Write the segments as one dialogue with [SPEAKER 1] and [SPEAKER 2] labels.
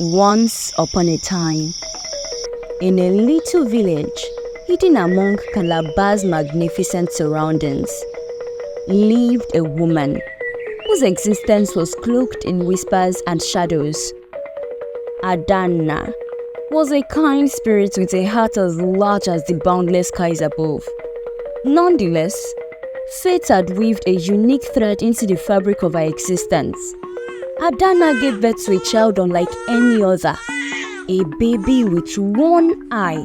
[SPEAKER 1] Once upon a time, in a little village hidden among Calabar's magnificent surroundings, lived a woman whose existence was cloaked in whispers and shadows. Adana was a kind spirit with a heart as large as the boundless skies above. Nonetheless, fate had weaved a unique thread into the fabric of her existence. Adana gave birth to a child unlike any other, a baby with one eye.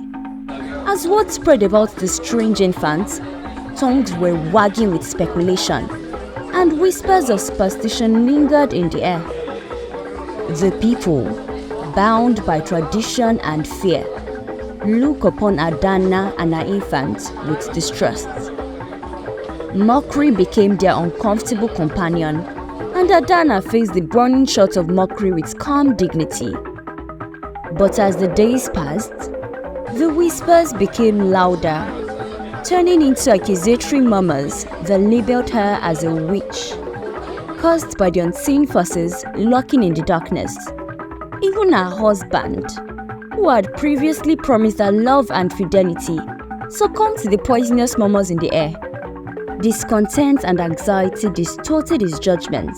[SPEAKER 1] As word spread about the strange infant, tongues were wagging with speculation, and whispers of superstition lingered in the air. The people, bound by tradition and fear, look upon Adana and her infant with distrust. Mockery became their uncomfortable companion, and Adana faced the burning shot of mockery with calm dignity. But as the days passed, the whispers became louder, turning into accusatory murmurs that labeled her as a witch, caused by the unseen forces lurking in the darkness. Even her husband, who had previously promised her love and fidelity, succumbed to the poisonous murmurs in the air. Discontent and anxiety distorted his judgment,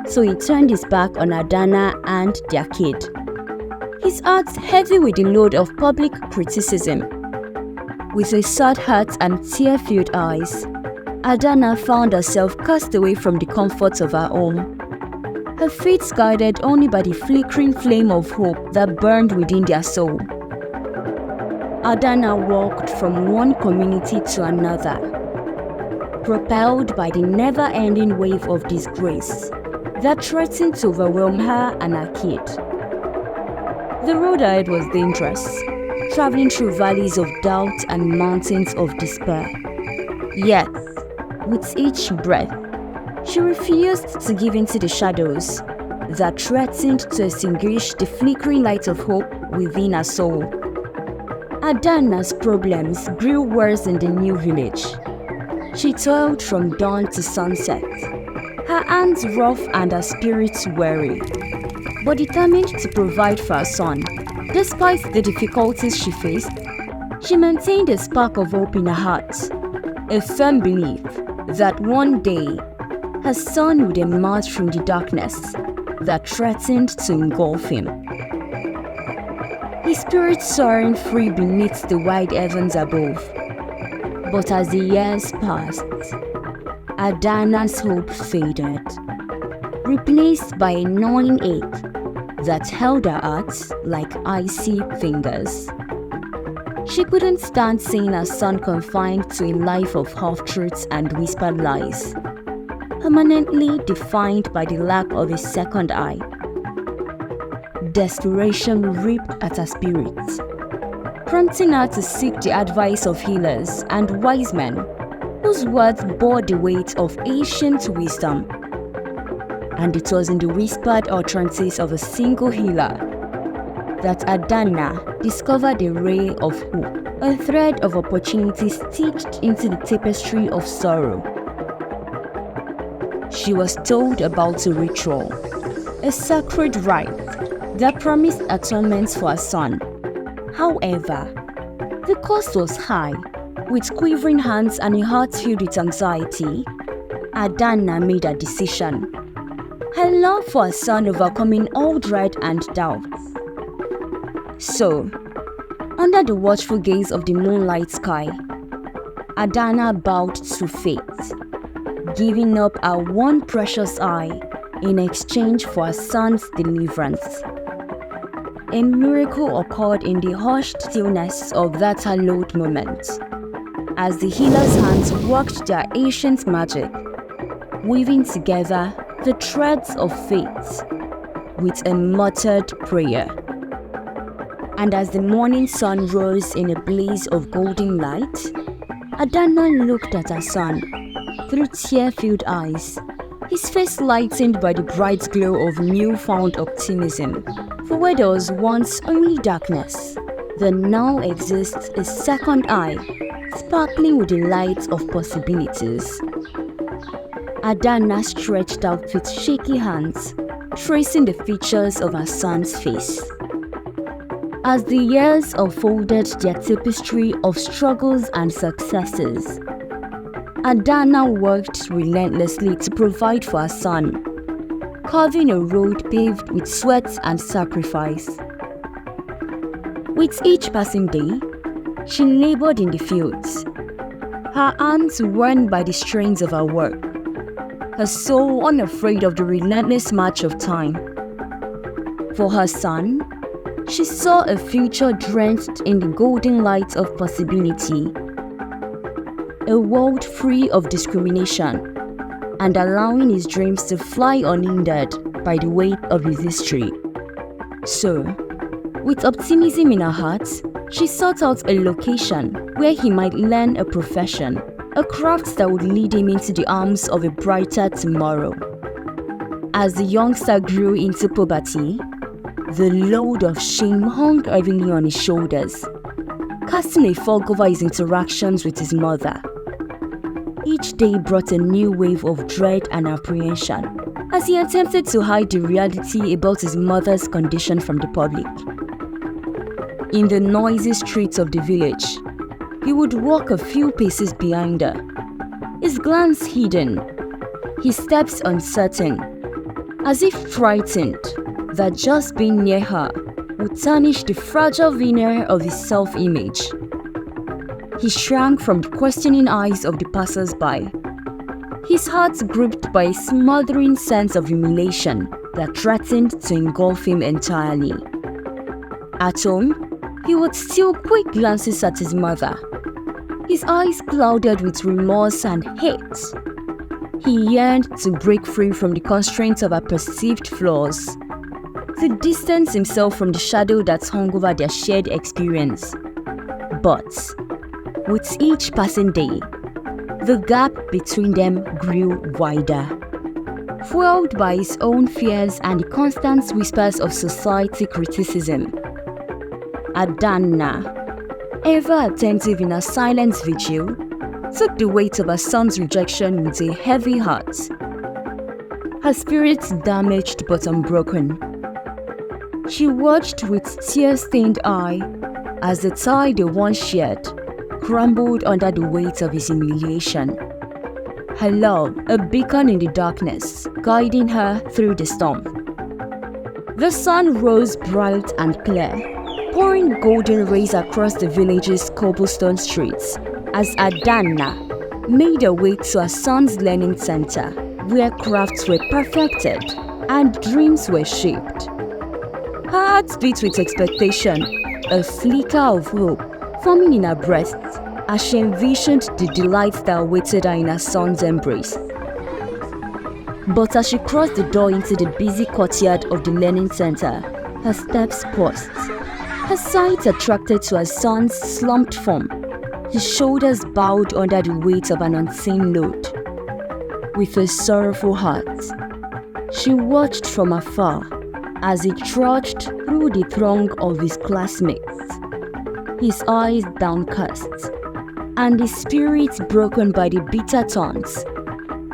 [SPEAKER 1] so he turned his back on Adana and their kid. His heart heavy with the load of public criticism. With a sad heart and tear-filled eyes, Adana found herself cast away from the comforts of her home. Her feet guided only by the flickering flame of hope that burned within their soul. Adana walked from one community to another, propelled by the never-ending wave of disgrace that threatened to overwhelm her and her kid. The road ahead was dangerous, traveling through valleys of doubt and mountains of despair. Yet, with each breath, she refused to give in to the shadows that threatened to extinguish the flickering light of hope within her soul. Adana's problems grew worse in the new village. She toiled from dawn to sunset, her hands rough and her spirits weary, but determined to provide for her son. Despite the difficulties she faced, she maintained a spark of hope in her heart, a firm belief that one day her son would emerge from the darkness that threatened to engulf him. His spirit soaring free beneath the wide heavens above. But as the years passed, Adana's hope faded, replaced by a gnawing ache that held her heart like icy fingers. She couldn't stand seeing her son confined to a life of half-truths and whispered lies, permanently defined by the lack of a second eye. Desperation ripped at her spirit, prompting her to seek the advice of healers and wise men whose words bore the weight of ancient wisdom. And it was in the whispered utterances of a single healer that Adana discovered a ray of hope, a thread of opportunity stitched into the tapestry of sorrow. She was told about a ritual, a sacred rite that promised atonement for her son. However, the cost was high. With quivering hands and a heart filled with anxiety, Adana made a decision. Her love for her son overcoming all dread and doubt. So, under the watchful gaze of the moonlight sky, Adana bowed to fate, giving up her one precious eye in exchange for her son's deliverance. A miracle occurred in the hushed stillness of that hallowed moment, as the healer's hands worked their ancient magic, weaving together the threads of faith with a muttered prayer. And as the morning sun rose in a blaze of golden light, Adana looked at her son through tear-filled eyes, his face lightened by the bright glow of newfound optimism. For where there was once only darkness, there now exists a second eye, sparkling with the light of possibilities. Adana stretched out with shaky hands, tracing the features of her son's face. As the years unfolded their tapestry of struggles and successes, Adana worked relentlessly to provide for her son, carving a road paved with sweat and sacrifice. With each passing day, she labored in the fields, her hands worn by the strains of her work, her soul unafraid of the relentless march of time. For her son, she saw a future drenched in the golden light of possibility, a world free of discrimination, and allowing his dreams to fly unhindered by the weight of his history. So, with optimism in her heart, she sought out a location where he might learn a profession, a craft that would lead him into the arms of a brighter tomorrow. As the youngster grew into puberty, the load of shame hung heavily on his shoulders, casting a fog over his interactions with his mother. Each day brought a new wave of dread and apprehension as he attempted to hide the reality about his mother's condition from the public. In the noisy streets of the village, he would walk a few paces behind her, his glance hidden, his steps uncertain, as if frightened that just being near her would tarnish the fragile veneer of his self-image. He shrank from the questioning eyes of the passers-by, his heart gripped by a smothering sense of humiliation that threatened to engulf him entirely. At home, he would steal quick glances at his mother, his eyes clouded with remorse and hate. He yearned to break free from the constraints of her perceived flaws, to distance himself from the shadow that hung over their shared experience. But with each passing day, the gap between them grew wider. Fueled by his own fears and the constant whispers of society criticism, Adana, ever attentive in her silent vigil, took the weight of her son's rejection with a heavy heart. Her spirit damaged but unbroken. She watched with tear-stained eye as the tie they once shared crumbled under the weight of his humiliation. Her love, a beacon in the darkness, guiding her through the storm. The sun rose bright and clear, pouring golden rays across the village's cobblestone streets as Adana made her way to her son's learning center, where crafts were perfected and dreams were shaped. Her heart beat with expectation, a flicker of hope forming in her breast as she envisioned the delight that awaited her in her son's embrace. But as she crossed the door into the busy courtyard of the learning center, her steps paused, her sight attracted to her son's slumped form, his shoulders bowed under the weight of an unseen load. With a sorrowful heart, she watched from afar as he trudged through the throng of his classmates, his eyes downcast, and his spirit broken by the bitter taunts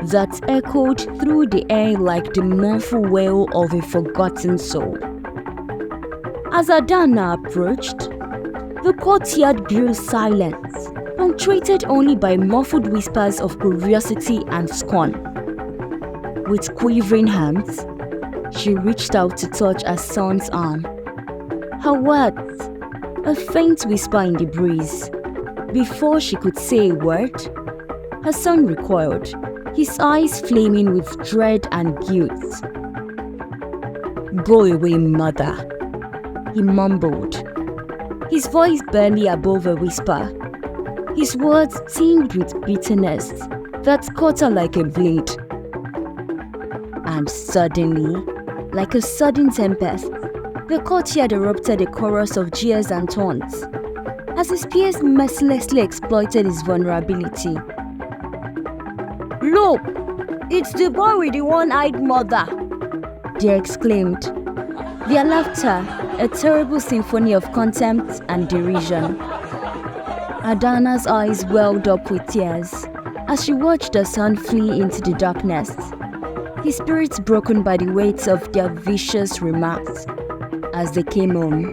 [SPEAKER 1] that echoed through the air like the mournful wail of a forgotten soul. As Adana approached, the courtyard grew silent, punctuated only by muffled whispers of curiosity and scorn. With quivering hands, she reached out to touch her son's arm. Her words, a faint whisper in the breeze. Before she could say a word, her son recoiled, his eyes flaming with dread and guilt. "Go away, mother," he mumbled, his voice barely above a whisper, his words tinged with bitterness that cut her like a blade. And suddenly, like a sudden tempest, the courtyard erupted a chorus of jeers and taunts, as his peers mercilessly exploited his vulnerability. "Look, it's the boy with the one-eyed mother," they exclaimed, their laughter a terrible symphony of contempt and derision. Adana's eyes welled up with tears as she watched her son flee into the darkness, his spirits broken by the weight of their vicious remarks. As they came home,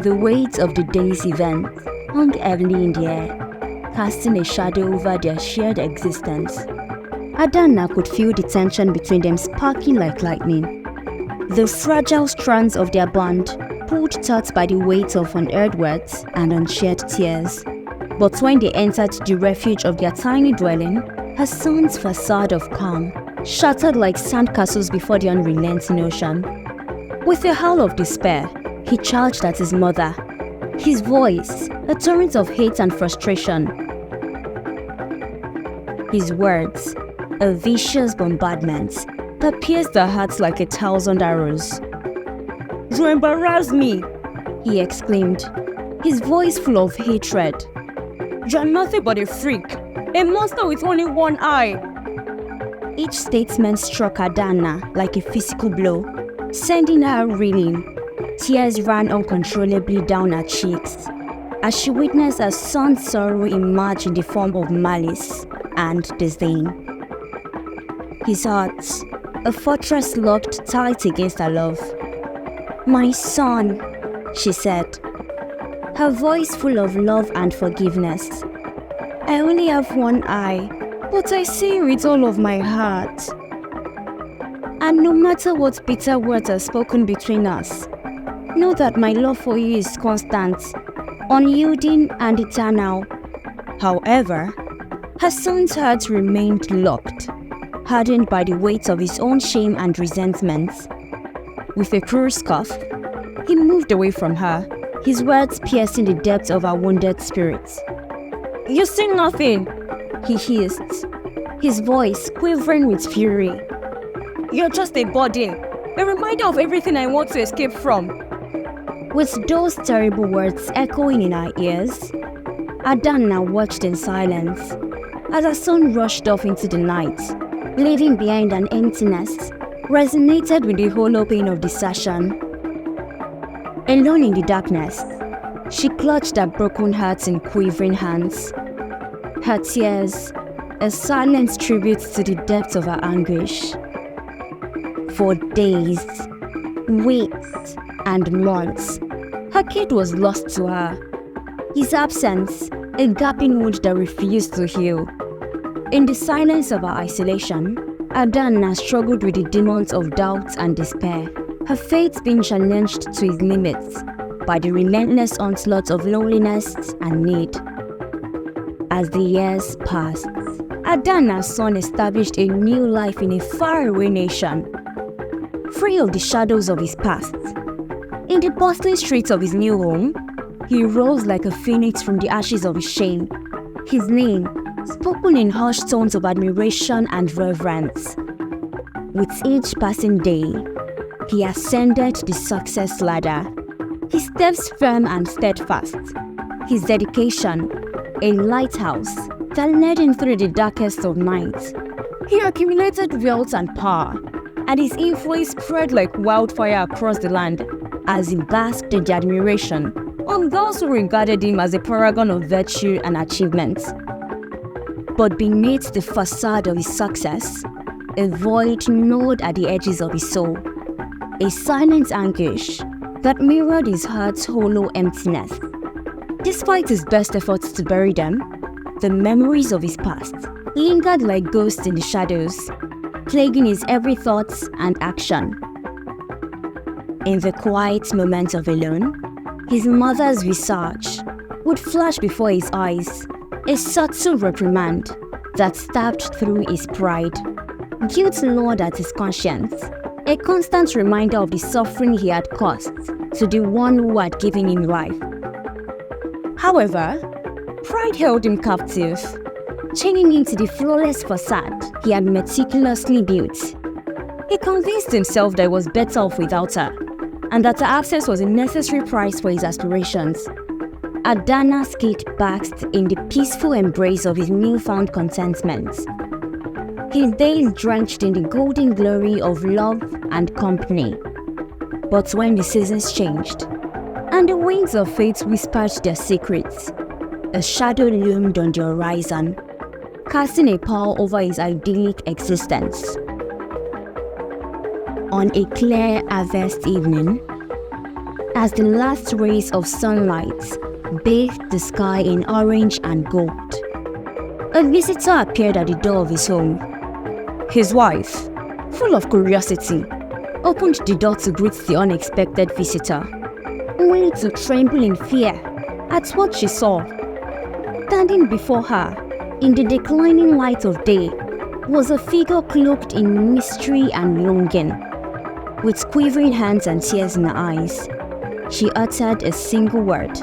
[SPEAKER 1] the weight of the day's events hung heavily in the air, casting a shadow over their shared existence. Adana could feel the tension between them sparking like lightning. The fragile strands of their bond pulled taut by the weight of unearned words and unshed tears. But when they entered the refuge of their tiny dwelling, her son's facade of calm shattered like sandcastles before the unrelenting ocean. With a howl of despair, he charged at his mother, his voice a torrent of hate and frustration. His words, a vicious bombardment that pierced their hearts like 1,000 arrows. "You embarrass me!" he exclaimed, his voice full of hatred. "You are nothing but a freak, a monster with only one eye." Each statement struck Adana like a physical blow, sending her reeling. Tears ran uncontrollably down her cheeks as she witnessed her son's sorrow emerge in the form of malice and disdain. His heart, a fortress locked tight against her love. "My son," she said, her voice full of love and forgiveness. "I only have one eye, but I see you with all of my heart. And no matter what bitter words are spoken between us, know that my love for you is constant, unyielding and eternal." However, her son's heart remained locked, hardened by the weight of his own shame and resentment. With a cruel scoff, he moved away from her, his words piercing the depths of her wounded spirit. "You see nothing," he hissed, his voice quivering with fury. "You're just a burden, a reminder of everything I want to escape from." With those terrible words echoing in her ears, Adana watched in silence as her son rushed off into the night, leaving behind an emptiness resonated with the hollow pain of desertion. Alone in the darkness, she clutched her broken heart in quivering hands. Her tears, a silent tribute to the depth of her anguish. For days, weeks, and months, her kid was lost to her. His absence, a gaping wound that refused to heal. In the silence of her isolation, Adana struggled with the demons of doubt and despair, her faith being challenged to its limits by the relentless onslaught of loneliness and need. As the years passed, Adana's son established a new life in a faraway nation, free of the shadows of his past. In the bustling streets of his new home, he rose like a phoenix from the ashes of his shame, his name spoken in hushed tones of admiration and reverence. With each passing day, he ascended the success ladder, his steps firm and steadfast, his dedication a lighthouse that led him through the darkest of nights. He accumulated wealth and power, and his influence spread like wildfire across the land as he basked in the admiration of those who regarded him as a paragon of virtue and achievement. But beneath the facade of his success, a void gnawed at the edges of his soul, a silent anguish that mirrored his heart's hollow emptiness. Despite his best efforts to bury them, the memories of his past lingered like ghosts in the shadows, plaguing his every thought and action. In the quiet moments of alone, his mother's visage would flash before his eyes, a subtle reprimand that stabbed through his pride. Guilt gnawed at his conscience, a constant reminder of the suffering he had caused to the one who had given him life. However, pride held him captive, chaining him to the flawless facade he had meticulously built. He convinced himself that he was better off without her, and that her absence was a necessary price for his aspirations. Adana's kid basked in the peaceful embrace of his newfound contentment. His days drenched in the golden glory of love and company. But when the seasons changed, and the winds of fate whispered their secrets, a shadow loomed on the horizon, casting a pall over his idyllic existence. On a clear harvest evening, as the last rays of sunlight bathed the sky in orange and gold, a visitor appeared at the door of his home. His wife, full of curiosity, opened the door to greet the unexpected visitor, only to tremble in fear at what she saw. Standing before her, in the declining light of day, was a figure cloaked in mystery and longing. With quivering hands and tears in her eyes, she uttered a single word,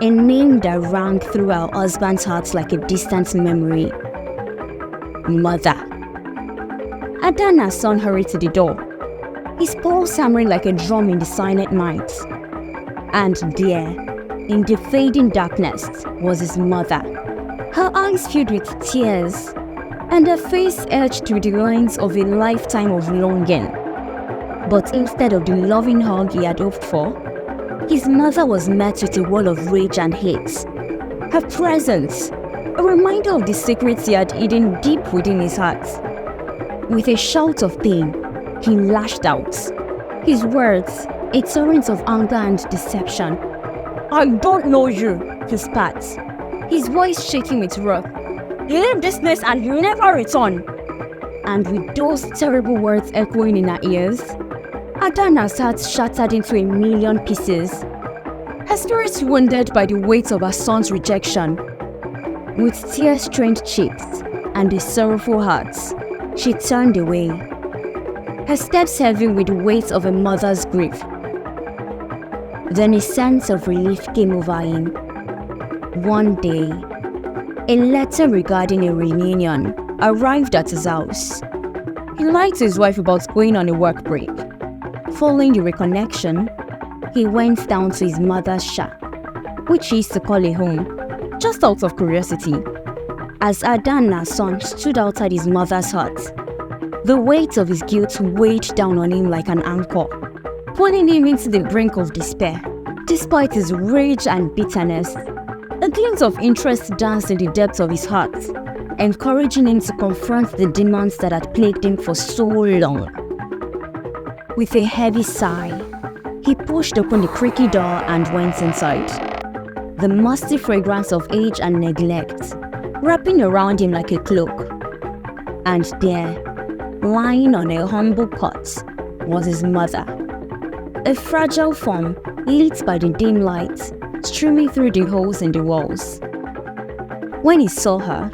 [SPEAKER 1] a name that rang through her husband's heart like a distant memory. Mother. Adana's son hurried to the door, his pulse hammering like a drum in the silent night. And there, in the fading darkness, was his mother, her eyes filled with tears, and her face etched with the lines of a lifetime of longing. But instead of the loving hug he had hoped for, his mother was met with a wall of rage and hate. Her presence, a reminder of the secrets he had hidden deep within his heart. With a shout of pain, he lashed out, his words a torrent of anger and deception. "I don't know you," he spat, his voice shaking with wrath. "You leave this nest and you never return." And with those terrible words echoing in her ears, Adana's heart shattered into a million pieces. Her spirit wounded by the weight of her son's rejection. With tear-stained cheeks and a sorrowful heart, she turned away, her steps heavy with the weight of a mother's grief. Then a sense of relief came over him. One day, a letter regarding a reunion arrived at his house. He lied to his wife about going on a work break. Following the reconnection, he went down to his mother's shack, which he used to call a home, just out of curiosity. As Adana's son stood outside his mother's hut, the weight of his guilt weighed down on him like an anchor, pulling him into the brink of despair. Despite his rage and bitterness, a glint of interest danced in the depths of his heart, encouraging him to confront the demons that had plagued him for so long. With a heavy sigh, he pushed open the creaky door and went inside. The musty fragrance of age and neglect wrapping around him like a cloak. And there, lying on a humble cot, was his mother. A fragile form lit by the dim light streaming through the holes in the walls. When he saw her,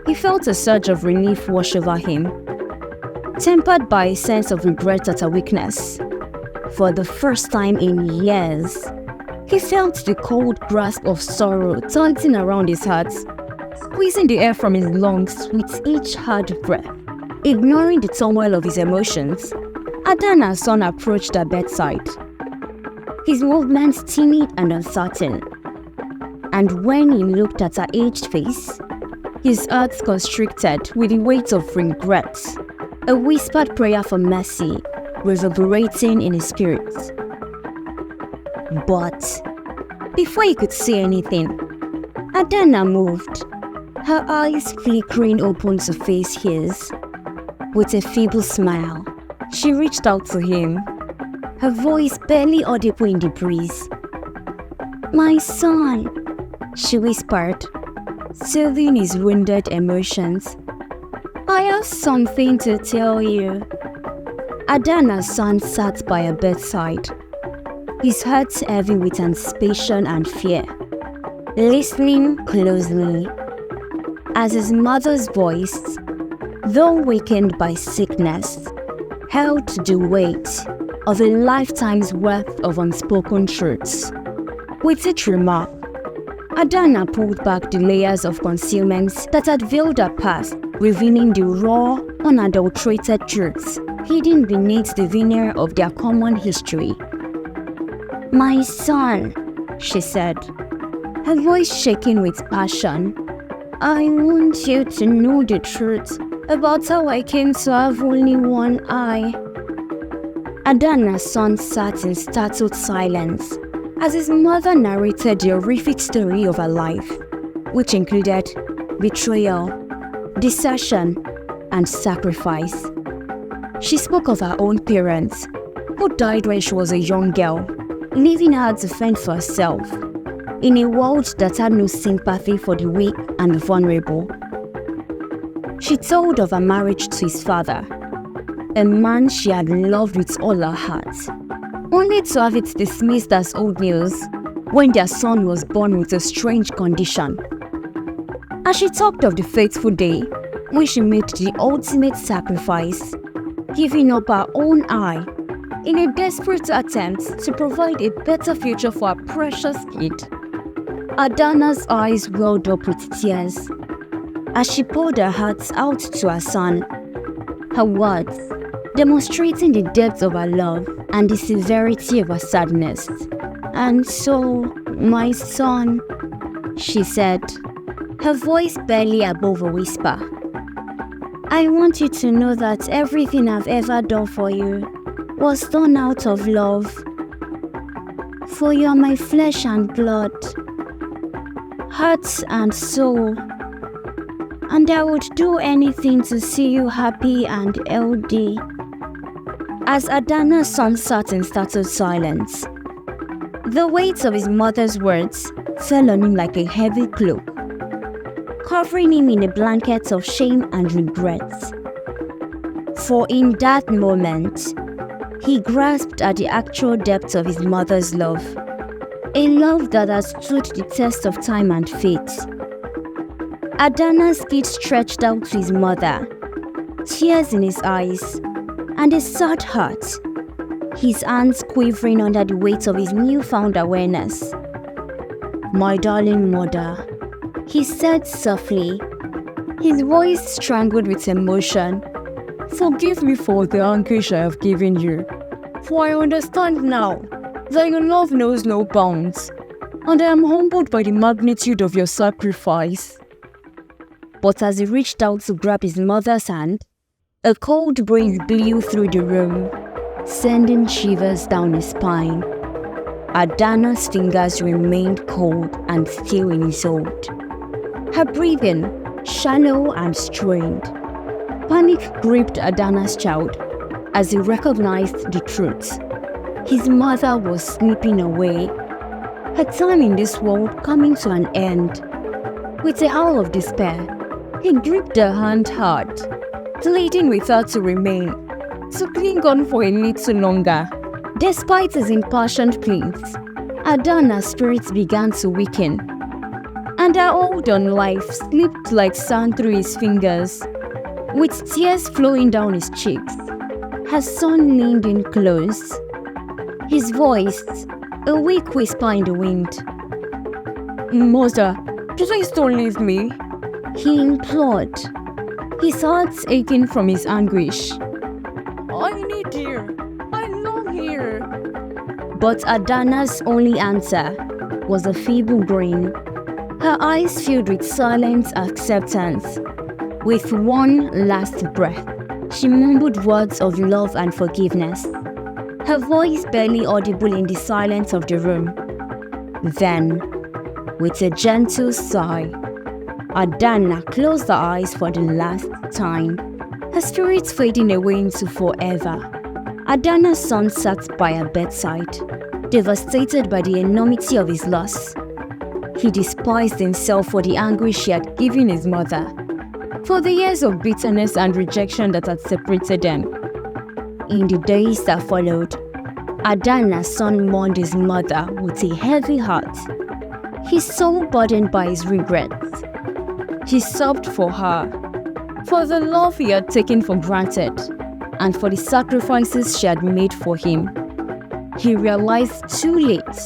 [SPEAKER 1] he felt a surge of relief wash over him, tempered by a sense of regret at her weakness. For the first time in years, he felt the cold grasp of sorrow tighten around his heart, squeezing the air from his lungs with each hard breath. Ignoring the turmoil of his emotions, Adana's son approached her bedside, his movements timid and uncertain. And when he looked at her aged face, his heart constricted with the weight of regret, a whispered prayer for mercy reverberating in his spirit. But before he could say anything, Adana moved, her eyes flickering open to face his. With a feeble smile, she reached out to him, her voice barely audible in the breeze. "My son," she whispered, soothing his wounded emotions. "I have something to tell you." Adana's son sat by her bedside, his heart heavy with anticipation and fear, listening closely as his mother's voice, though weakened by sickness, held the weight of a lifetime's worth of unspoken truths. With each remark, Adana pulled back the layers of concealment that had veiled her past, revealing the raw, unadulterated truths hidden beneath the veneer of their common history. "My son," she said, her voice shaking with passion, "I want you to know the truth about how I came to have only one eye." Adana's son sat in startled silence as his mother narrated the horrific story of her life, which included betrayal, desertion, and sacrifice. She spoke of her own parents, who died when she was a young girl, leaving her to fend for herself, in a world that had no sympathy for the weak and the vulnerable. She told of her marriage to his father, a man she had loved with all her heart, only to have it dismissed as old news when their son was born with a strange condition. As she talked of the fateful day when she made the ultimate sacrifice, giving up her own eye in a desperate attempt to provide a better future for her precious kid, Adana's eyes welled up with tears as she poured her heart out to her son, her words demonstrating the depth of her love and the severity of her sadness. "And so, my son," she said, her voice barely above a whisper, "I want you to know that everything I've ever done for you was done out of love. For you are my flesh and blood, heart and soul, and I would do anything to see you happy and healthy." As Adana's son sat in startled silence, the weight of his mother's words fell on him like a heavy cloak, covering him in a blanket of shame and regret. For in that moment, he grasped at the actual depth of his mother's love, a love that has stood the test of time and fate. Adana's kid stretched out to his mother, tears in his eyes, and a sad heart, his hands quivering under the weight of his newfound awareness. "My darling mother," he said softly, his voice strangled with emotion, "forgive me for the anguish I have given you, for I understand now that your love knows no bounds, and I am humbled by the magnitude of your sacrifice." But as he reached out to grab his mother's hand, a cold breeze blew through the room, sending shivers down his spine. Adana's fingers remained cold and still in his hold, her breathing shallow and strained. Panic gripped Adana's child as he recognized the truth. His mother was slipping away, her time in this world coming to an end. With a howl of despair, he gripped her hand hard, pleading with her to remain, to cling on for a little longer. Despite his impassioned pleas, Adana's spirits began to weaken, and her hold on life slipped like sand through his fingers. With tears flowing down his cheeks, her son leaned in close, his voice a weak whisper in the wind. "Mother, please don't leave me," he implored, his heart aching from his anguish. "I need you. I long you." But Adana's only answer was a feeble grin, her eyes filled with silent acceptance. With one last breath, she mumbled words of love and forgiveness, her voice barely audible in the silence of the room. Then, with a gentle sigh, Adana closed her eyes for the last time, her spirit fading away into forever. Adana's son sat by her bedside, devastated by the enormity of his loss. He despised himself for the anguish he had given his mother, for the years of bitterness and rejection that had separated them. In the days that followed, Adana's son mourned his mother with a heavy heart, his soul burdened by his regrets. He sobbed for her, for the love he had taken for granted, and for the sacrifices she had made for him. He realized too late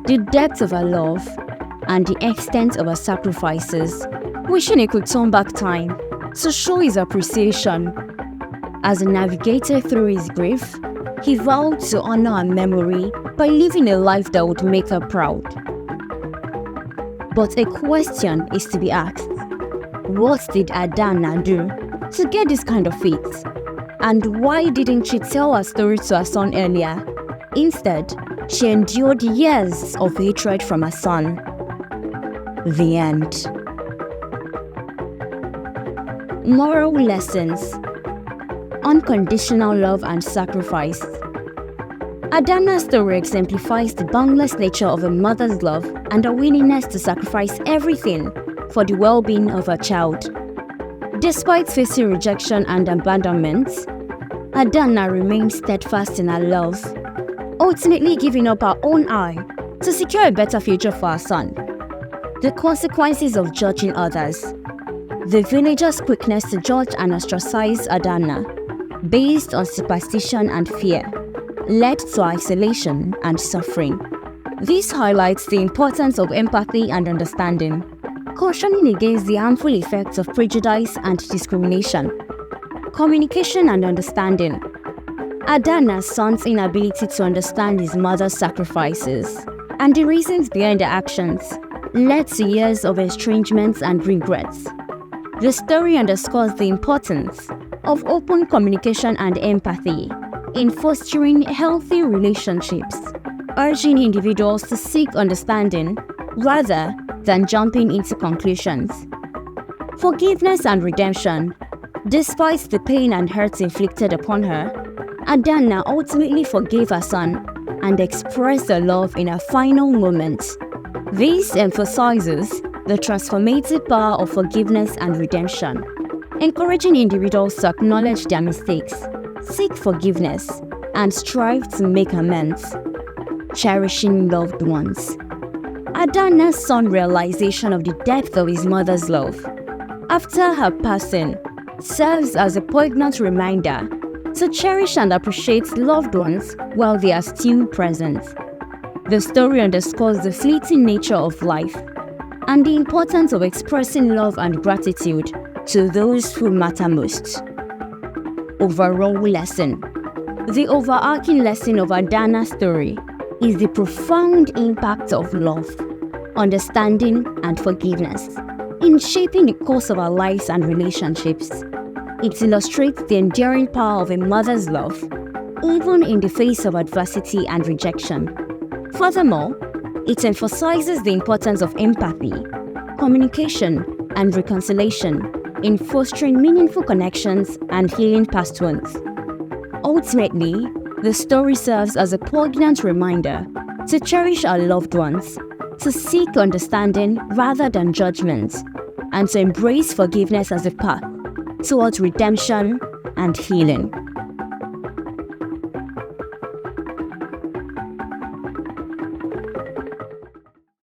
[SPEAKER 1] the depth of her love and the extent of her sacrifices, wishing he could turn back time to show his appreciation. As he navigated through his grief, he vowed to honor her memory by living a life that would make her proud. But a question is to be asked. What did Adana do to get this kind of feat? And why didn't she tell her story to her son earlier? Instead, she endured years of hatred from her son. The end. Moral lessons. unconditional love and sacrifice. Adana's story exemplifies the boundless nature of a mother's love and her willingness to sacrifice everything for the well-being of her child. Despite facing rejection and abandonment, Adana remained steadfast in her love, ultimately giving up her own eye to secure a better future for her son. The consequences of judging others. The villagers' quickness to judge and ostracize Adana, based on superstition and fear, led to isolation and suffering. This highlights the importance of empathy and understanding, cautioning against the harmful effects of prejudice and discrimination. Communication and understanding. Adana's son's inability to understand his mother's sacrifices and the reasons behind her actions led to years of estrangement and regrets. The story underscores the importance of open communication and empathy in fostering healthy relationships, urging individuals to seek understanding rather than jumping into conclusions. Forgiveness and redemption. Despite the pain and hurt inflicted upon her, Adana ultimately forgave her son and expressed her love in her final moments. This emphasizes the transformative power of forgiveness and redemption, encouraging individuals to acknowledge their mistakes, seek forgiveness, and strive to make amends. Cherishing loved ones. Adana's son's realization of the depth of his mother's love after her passing serves as a poignant reminder to cherish and appreciate loved ones while they are still present. The story underscores the fleeting nature of life and the importance of expressing love and gratitude to those who matter most. Overall lesson. The overarching lesson of Adana's story is the profound impact of love, understanding, and forgiveness in shaping the course of our lives and relationships. It illustrates the enduring power of a mother's love, even in the face of adversity and rejection. Furthermore, it emphasizes the importance of empathy, communication, and reconciliation in fostering meaningful connections and healing past wounds. Ultimately, the story serves as a poignant reminder to cherish our loved ones, to seek understanding rather than judgment, and to embrace forgiveness as a path towards redemption and healing.